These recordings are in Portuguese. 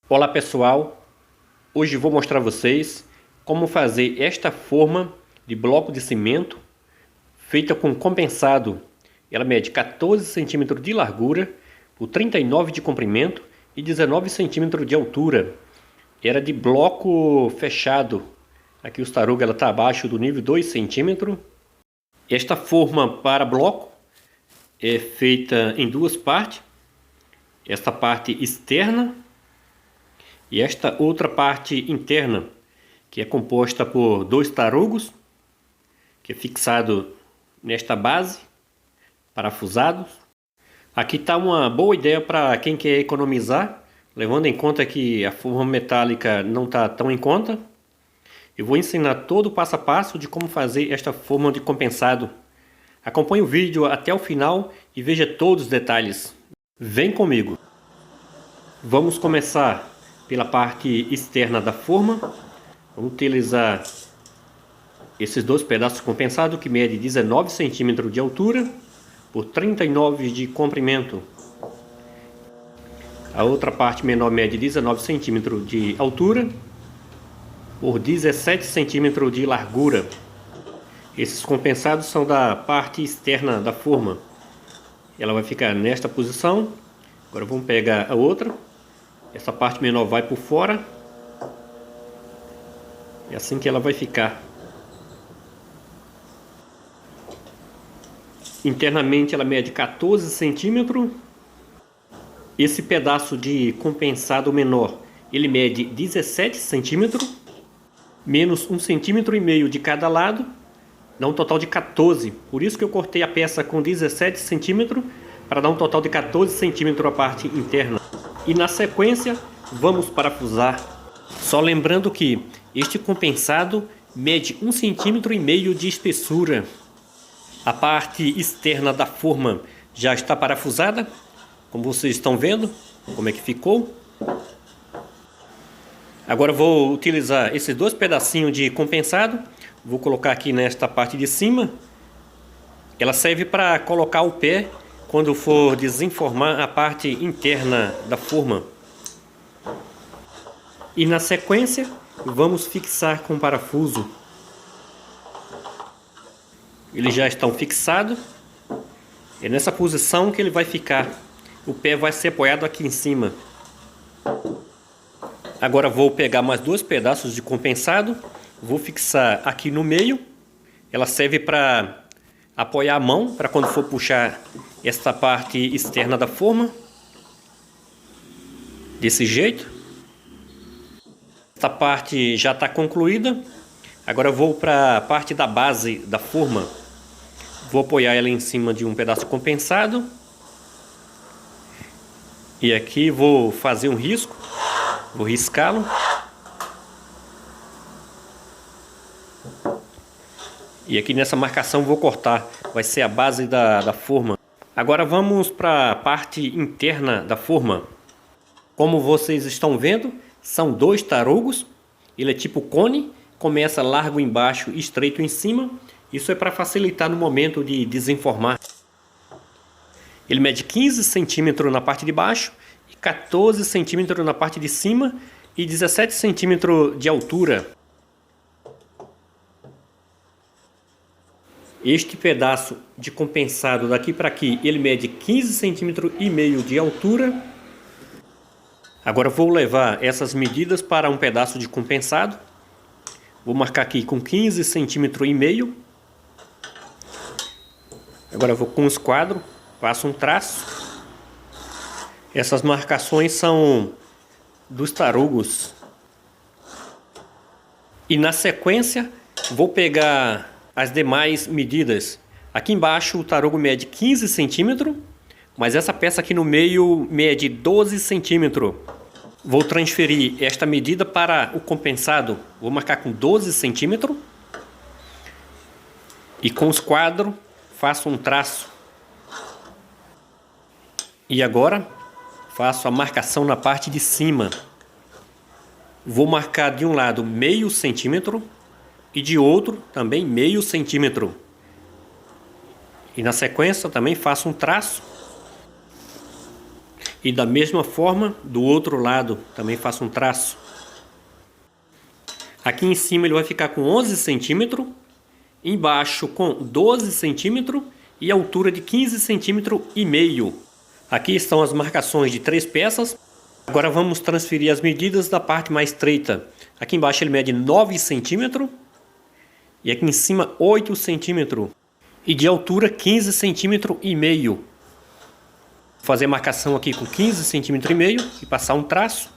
Olá pessoal, hoje vou mostrar a vocês como fazer esta forma de bloco de cimento feita com compensado. Ela mede 14 centímetros de largura por 39 de comprimento e 19 centímetros de altura. Era de bloco fechado. Aqui os tarugos está abaixo do nível 2 centímetros. Esta forma para bloco é feita em duas partes. Esta parte externa e esta outra parte interna, que é composta por dois tarugos, que é fixado nesta base, parafusados. Aqui está uma boa ideia para quem quer economizar, levando em conta que a forma metálica não está tão em conta. Eu vou ensinar todo o passo a passo de como fazer esta forma de compensado. Acompanhe o vídeo até o final e veja todos os detalhes. Vem comigo! Vamos começar pela parte externa da forma. Vamos utilizar esses dois pedaços compensados que medem 19 centímetros de altura por 39 de comprimento. A outra parte menor mede 19 centímetros de altura por 17 centímetros de largura. Esses compensados são da parte externa da forma. Ela vai ficar nesta posição. Agora vamos pegar a outra. Essa parte menor vai por fora. É assim que ela vai ficar. Internamente ela mede 14 centímetros. Esse pedaço de compensado menor, ele mede 17 centímetros. Menos 1,5 centímetro de cada lado. Dá um total de 14. Por isso que eu cortei a peça com 17 centímetros. Para dar um total de 14 centímetros a parte interna. E na sequência vamos parafusar. Só lembrando que este compensado mede 1,5 centímetro de espessura. A parte externa da forma já está parafusada, como vocês estão vendo como é que ficou. Agora vou utilizar esses dois pedacinhos de compensado. Vou colocar aqui nesta parte de cima. Ela serve para colocar o pé quando for desenformar a parte interna da forma. E na sequência vamos fixar com parafuso. Eles já estão fixados. É nessa posição que ele vai ficar. O pé vai ser apoiado aqui em cima. Agora vou pegar mais dois pedaços de compensado. Vou fixar aqui no meio. Ela serve para apoiar a mão para quando for puxar esta parte externa da forma. Desse jeito. Esta parte já está concluída. Agora eu vou para a parte da base da forma. Vou apoiar ela em cima de um pedaço compensado. E aqui vou fazer um risco. Vou riscá-lo. E aqui nessa marcação vou cortar. Vai ser a base da forma. Agora vamos para a parte interna da forma. Como vocês estão vendo, são dois tarugos. Ele é tipo cone. Começa largo embaixo e estreito em cima. Isso é para facilitar no momento de desenformar. Ele mede 15 centímetros na parte de baixo, 14 centímetros na parte de cima e 17 centímetros de altura. Este pedaço de compensado daqui para aqui, ele mede 15 centímetros e meio de altura. Agora vou levar essas medidas para um pedaço de compensado. Vou marcar aqui com 15 centímetros e meio. Agora eu vou com o esquadro, faço um traço. Essas marcações são dos tarugos. E na sequência vou pegar as demais medidas. Aqui embaixo o tarugo mede 15 centímetros, mas essa peça aqui no meio mede 12 centímetros. Vou transferir esta medida para o compensado. Vou marcar com 12 centímetros. E com o esquadro faço um traço. E agora faço a marcação na parte de cima. Vou marcar de um lado meio centímetro e de outro também meio centímetro. E na sequência também faço um traço. E da mesma forma, do outro lado, também faço um traço. Aqui em cima ele vai ficar com 11 centímetros, embaixo com 12 centímetros e altura de 15 centímetros e meio. Aqui estão as marcações de 3 peças. Agora vamos transferir as medidas da parte mais estreita. Aqui embaixo ele mede 9 centímetros e aqui em cima 8 centímetros. E de altura 15 centímetros e meio. Vou fazer a marcação aqui com 15 centímetros e meio e passar um traço.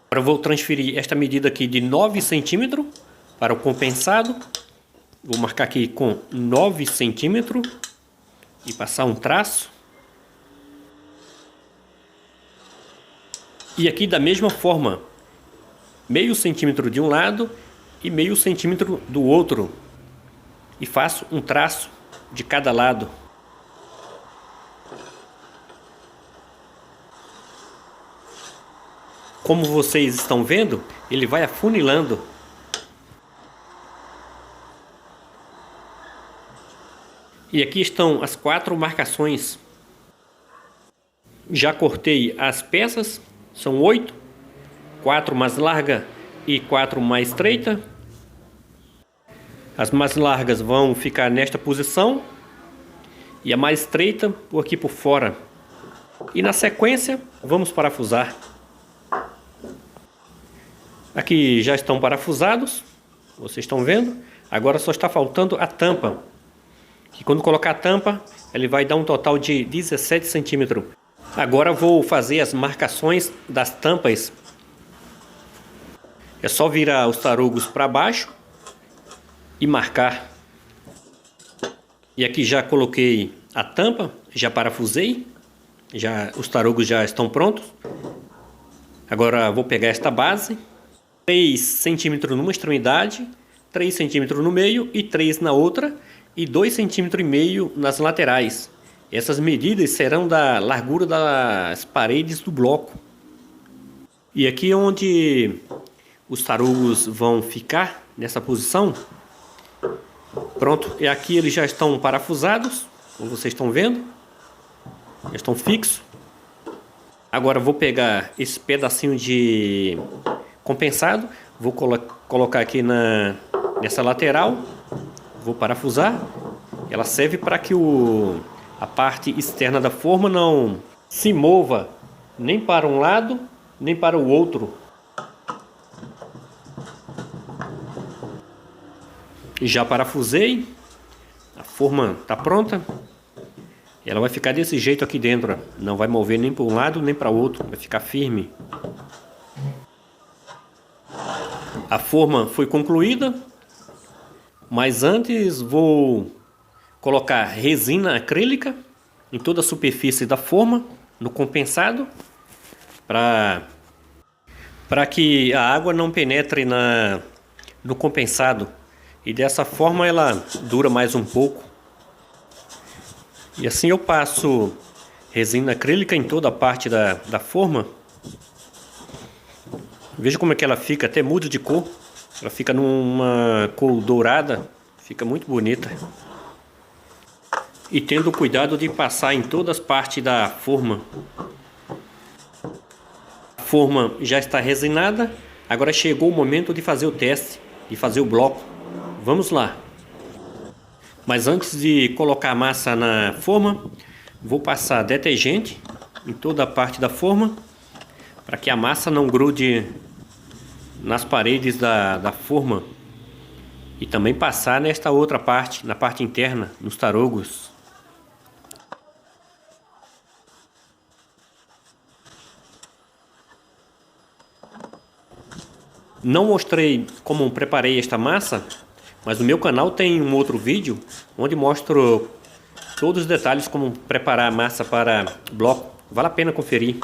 Agora eu vou transferir esta medida aqui de 9 centímetros para o compensado. Vou marcar aqui com 9 centímetros e passar um traço. E aqui da mesma forma, meio centímetro de um lado e meio centímetro do outro. E faço um traço de cada lado. Como vocês estão vendo, ele vai afunilando. E aqui estão as 4 marcações. Já cortei as peças, são 8, 4 mais larga e 4 mais estreita. As mais largas vão ficar nesta posição e a mais estreita por aqui por fora. E na sequência vamos parafusar. Aqui já estão parafusados, vocês estão vendo. Agora só está faltando a tampa. E quando colocar a tampa, ele vai dar um total de 17 centímetros. Agora vou fazer as marcações das tampas. É só virar os tarugos para baixo e marcar. E aqui já coloquei a tampa, já parafusei. Os tarugos já estão prontos. Agora vou pegar esta base. 3 centímetros numa extremidade, 3 centímetros no meio e 3 na outra. E 2,5 centímetros nas laterais. Essas medidas serão da largura das paredes do bloco. E aqui onde os tarugos vão ficar, nessa posição. Pronto, e aqui eles já estão parafusados, como vocês estão vendo. Já estão fixos. Agora vou pegar esse pedacinho de compensado. Vou colocar aqui nessa lateral. Vou parafusar. Ela serve para que a parte externa da forma não se mova nem para um lado nem para o outro. Já parafusei. A forma está pronta. Ela vai ficar desse jeito aqui dentro. Não vai mover nem para um lado nem para o outro. Vai ficar firme. A forma foi concluída. Mas antes vou colocar resina acrílica em toda a superfície da forma, no compensado, para que a água não penetre no compensado. E dessa forma ela dura mais um pouco. E assim eu passo resina acrílica em toda a parte da forma. Veja como é que ela fica, até muda de cor. Ela fica numa cor dourada, fica muito bonita. E tendo cuidado de passar em todas as partes da forma. A forma já está resinada, agora chegou o momento de fazer o teste, de fazer o bloco. Vamos lá. Mas antes de colocar a massa na forma, vou passar detergente em toda a parte da forma, para que a massa não grude nas paredes da forma. E também passar nesta outra parte, na parte interna, nos tarugos. Não mostrei como preparei esta massa, mas no meu canal tem um outro vídeo onde mostro todos os detalhes como preparar a massa para bloco. Vale a pena conferir.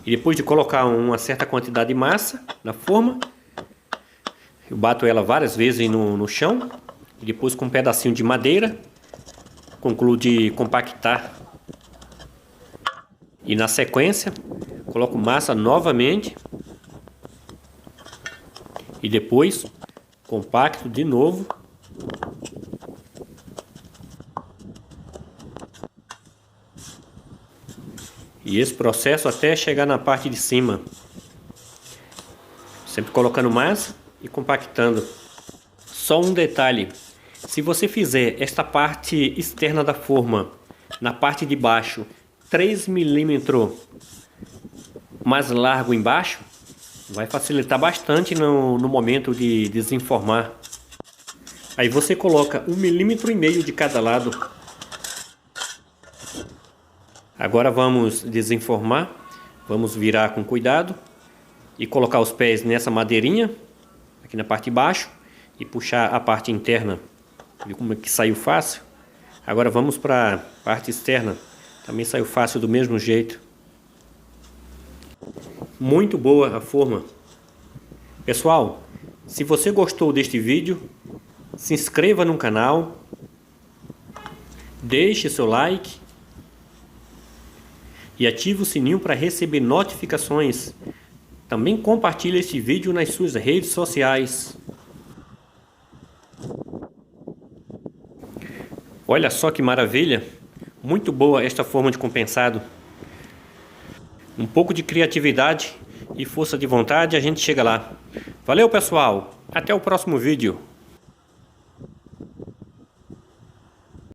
E depois de colocar uma certa quantidade de massa na forma, eu bato ela várias vezes no chão. E depois com um pedacinho de madeira, concluo de compactar. E na sequência, coloco massa novamente. E depois compacto de novo. E esse processo até chegar na parte de cima. Sempre colocando massa e compactando. Só um detalhe. Se você fizer esta parte externa da forma na parte de baixo 3 milímetros mais largo embaixo, vai facilitar bastante no momento de desenformar. Aí você coloca 1,5 milímetro de cada lado. Agora vamos desenformar. Vamos virar com cuidado e colocar os pés nessa madeirinha aqui na parte de baixo e puxar a parte interna. Viu como é que saiu fácil? Agora vamos para a parte externa. Também saiu fácil do mesmo jeito. Muito boa a forma. Pessoal, se você gostou deste vídeo, se inscreva no canal, deixe seu like e ative o sininho para receber notificações. Também compartilhe este vídeo nas suas redes sociais. Olha só que maravilha! Muito boa esta forma de compensado. Um pouco de criatividade e força de vontade, a gente chega lá. Valeu, pessoal! Até o próximo vídeo.